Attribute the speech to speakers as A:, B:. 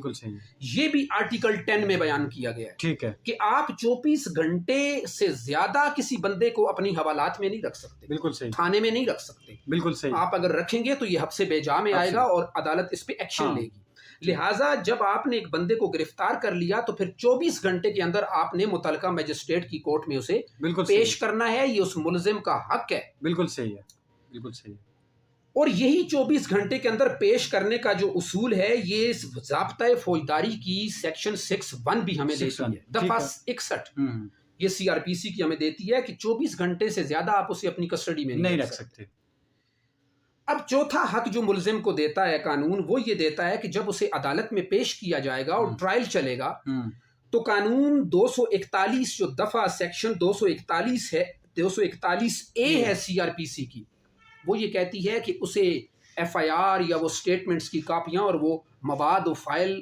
A: بالکل صحیح ہے.
B: یہ بھی آرٹیکل 10 میں بیان کیا گیا ہے.
A: ٹھیک ہے.
B: کہ آپ 24 گھنٹے سے زیادہ کسی بندے کو اپنی حوالات میں نہیں رکھ سکتے.
A: بالکل صحیح.
B: تھانے میں نہیں رکھ سکتے.
A: بالکل صحیح.
B: آپ اگر رکھیں گے تو یہ حبس بجا میں آئے گا اور عدالت اس پہ ایکشن لے گی. لہٰذا جب آپ نے ایک بندے کو گرفتار کر لیا تو پھر 24 گھنٹے کے اندر آپ نے متعلقہ میجسٹریٹ کی کورٹ میں اسے پیش کرنا ہے. یہ اس ملزم کا حق ہے.
A: بالکل صحیح ہے. بالکل صحیح.
B: اور یہی 24 گھنٹے کے اندر پیش کرنے کا جو اصول ہے یہ ضابطۂ فوجداری کی سیکشن 6(1) بھی ہمیں دیتی ہے. دفعہ 61 یہ CRPC کی ہمیں دیتی ہے کہ 24 گھنٹے سے زیادہ آپ اسے اپنی کسٹڈی میں نہیں رکھ سکتے. اب چوتھا حق جو ملزم کو دیتا ہے قانون وہ یہ دیتا ہے کہ جب اسے عدالت میں پیش کیا جائے گا اور ٹرائل چلے گا تو قانون 241 جو دفعہ سیکشن 241 ہے 241A ہے CRPC کی، وہ یہ کہتی ہے کہ اسے FIR یا وہ سٹیٹمنٹس کی کاپیاں اور وہ مواد و فائل